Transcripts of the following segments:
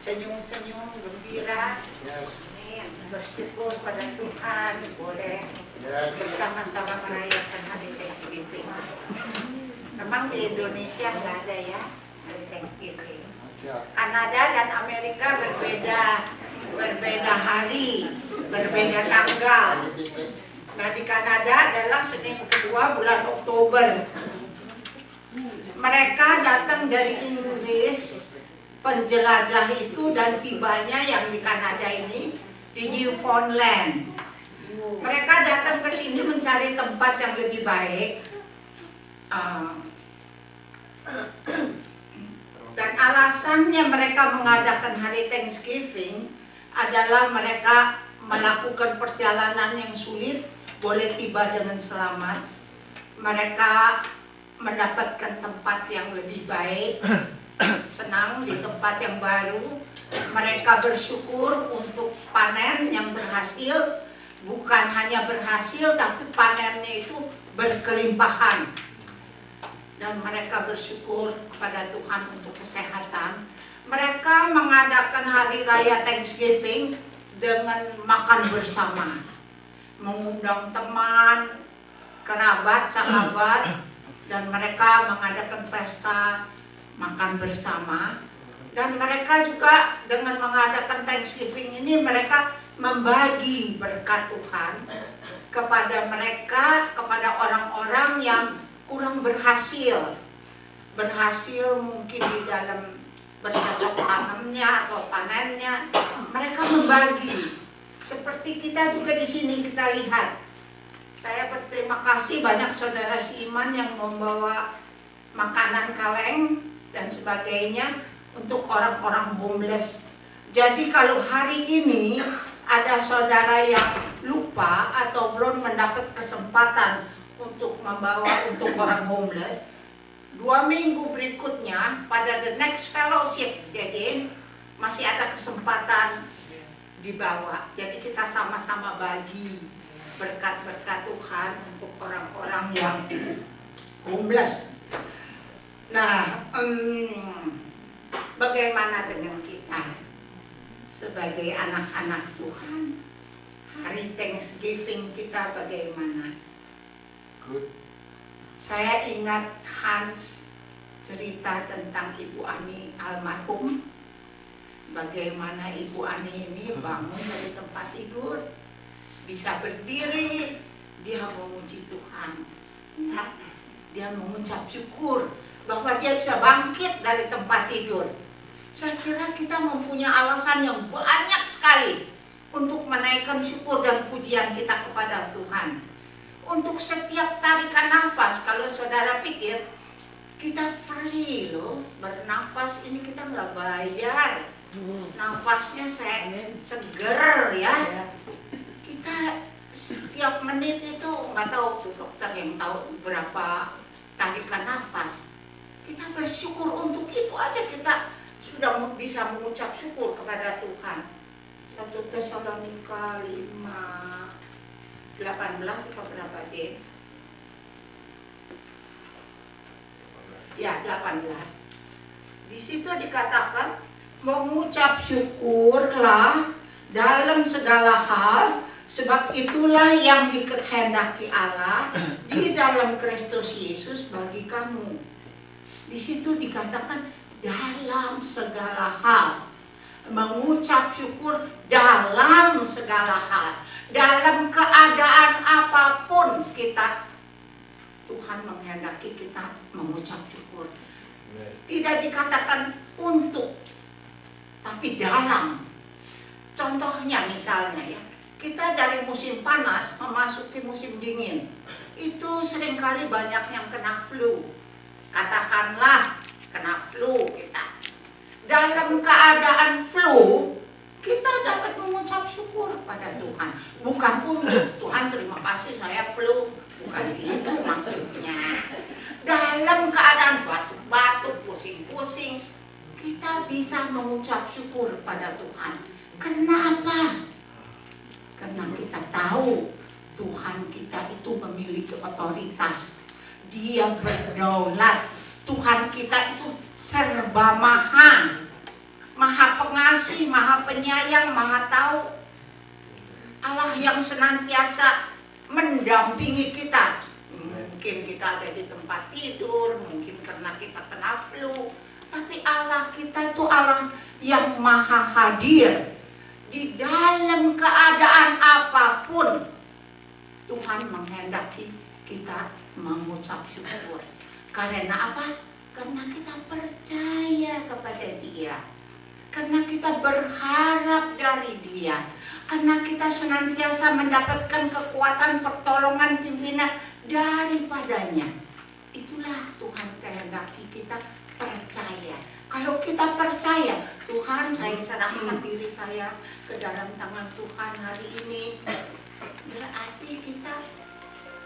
senyum-senyum, gembira, bersyukur pada Tuhan, boleh bersama-sama merayakan hari Thanksgiving. Memang di Indonesia nggak ada ya hari Thanksgiving. Kanada dan Amerika berbeda hari, berbeda tanggal. Nah, di Kanada adalah Senin kedua bulan Oktober. Mereka datang dari Inggris, penjelajah itu, dan tibanya yang di Kanada ini di Newfoundland. Mereka datang ke sini mencari tempat yang lebih baik. Dan alasannya mereka mengadakan hari Thanksgiving adalah mereka melakukan perjalanan yang sulit, boleh tiba dengan selamat. Mereka mendapatkan tempat yang lebih baik, senang di tempat yang baru. Mereka bersyukur untuk panen yang berhasil, bukan hanya berhasil tapi panennya itu berkelimpahan. Dan mereka bersyukur kepada Tuhan untuk kesehatan. Mereka mengadakan hari raya Thanksgiving dengan makan bersama, mengundang teman, kerabat, sahabat, dan mereka mengadakan pesta makan bersama. Dan mereka juga dengan mengadakan Thanksgiving ini mereka membagi berkat Tuhan kepada mereka, kepada orang-orang yang kurang berhasil mungkin di dalam bercocok tanamnya atau panennya. Mereka membagi. Seperti kita juga di sini kita lihat. Saya berterima kasih banyak saudara seiman yang membawa makanan kaleng dan sebagainya untuk orang-orang homeless. Jadi kalau hari ini ada saudara yang lupa atau belum mendapat kesempatan untuk membawa untuk orang homeless, 2 minggu berikutnya pada the next fellowship, jadi masih ada kesempatan dibawa. Jadi kita sama-sama bagi berkat-berkat Tuhan untuk orang-orang yang homeless. Nah, bagaimana dengan kita sebagai anak-anak Tuhan? Hari Thanksgiving kita bagaimana? Saya ingat Hans cerita tentang Ibu Ani almarhum. Bagaimana Ibu Ani ini bangun dari tempat tidur, bisa berdiri, dia memuji Tuhan. Ya, dia mengucap syukur bahwa dia bisa bangkit dari tempat tidur. Saya kira kita mempunyai alasan yang banyak sekali untuk menaikkan syukur dan pujian kita kepada Tuhan. Untuk setiap tarikan nafas, kalau saudara pikir kita free loh, bernafas ini kita nggak bayar. Nafasnya saya seger ya. Kita setiap menit itu nggak tahu tuh dokter yang tahu berapa tarikan nafas. Kita bersyukur untuk itu aja, kita sudah bisa mengucap syukur kepada Tuhan. 1 Tesalonika 5:18 atau berapa dia? Ya, 18. Di situ dikatakan mengucap syukurlah dalam segala hal, sebab itulah yang dikehendaki Allah di dalam Kristus Yesus bagi kamu. Di situ dikatakan dalam segala hal. Mengucap syukur dalam segala hal. Dalam keadaan apapun kita, Tuhan menghendaki kita mengucap syukur. Tidak dikatakan untuk, tapi dalam. Contohnya misalnya ya, kita dari musim panas memasuki musim dingin. Itu seringkali banyak yang kena flu. Katakanlah kena flu kita. Dalam keadaan flu, kita dapat mengucap syukur pada Tuhan. Bukan untuk Tuhan terima kasih saya flu, bukan itu maksudnya. Dalam keadaan batuk-batuk, pusing-pusing, kita bisa mengucap syukur pada Tuhan. Kenapa? Karena kita tahu Tuhan kita itu memiliki otoritas. Dia berdaulat. Tuhan kita itu serba maha, maha pengasih. pengasih, maha penyayang, maha tahu. Allah yang senantiasa mendampingi kita. Mungkin kita ada di tempat tidur, mungkin karena kita kena flu, tapi Allah kita itu Allah yang maha hadir. Di dalam keadaan apapun, Tuhan menghendaki kita mengucap syukur. Karena apa? Karena kita percaya kepada Dia. Karena kita berharap dari Dia. Karena kita senantiasa mendapatkan kekuatan, pertolongan, pimpinan daripadanya. Itulah Tuhan kehendaki kita percaya. Kalau kita percaya, Tuhan, saya serahkan diri saya ke dalam tangan Tuhan hari ini, berarti kita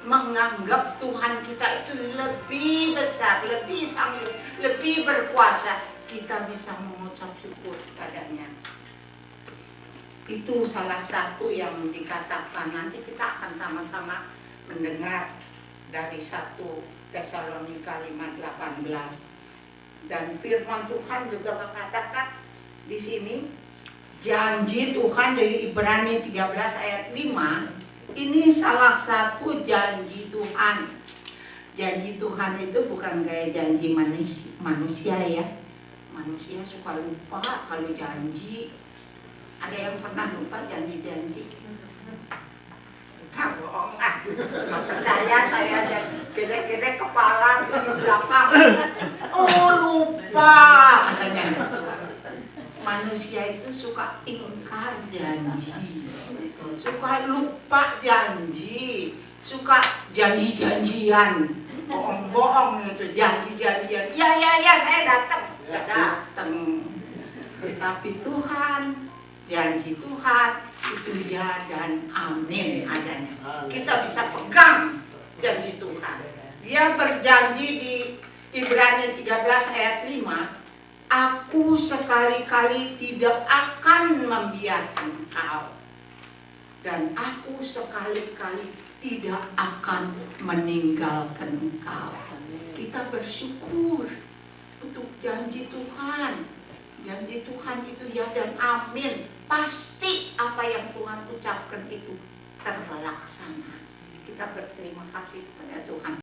menganggap Tuhan kita itu lebih besar, lebih sanggup, lebih berkuasa. Kita bisa mengucap syukur kepadanya. Itu salah satu yang dikatakan. Nanti kita akan sama-sama mendengar dari 1 Tesalonika 5:18. Dan firman Tuhan juga mengatakan di sini, janji Tuhan dari Ibrani 13 ayat 5, ini salah satu janji Tuhan. Janji Tuhan itu bukan kayak janji manusia ya. Manusia suka lupa kalau janji. Ada yang pernah lupa janji-janji? Bohong ah, nggak percaya saya dan gede-gede kepala di belakang. Oh lupa katanya. Manusia itu suka ingkar janji, suka lupa janji, suka janji-janjian, bohong-bohong itu janji-janjian. Ya saya datang, nggak datang. Tapi Tuhan, janji Tuhan itu ya dan amin adanya. Kita bisa pegang janji Tuhan. Dia berjanji di Ibrani 13 ayat 5, aku sekali-kali tidak akan membiarkan engkau, dan aku sekali-kali tidak akan meninggalkan engkau. Kita bersyukur untuk janji Tuhan. Janji Tuhan itu ya dan amin. Pasti apa yang Tuhan ucapkan itu terlaksana. Kita berterima kasih kepada Tuhan.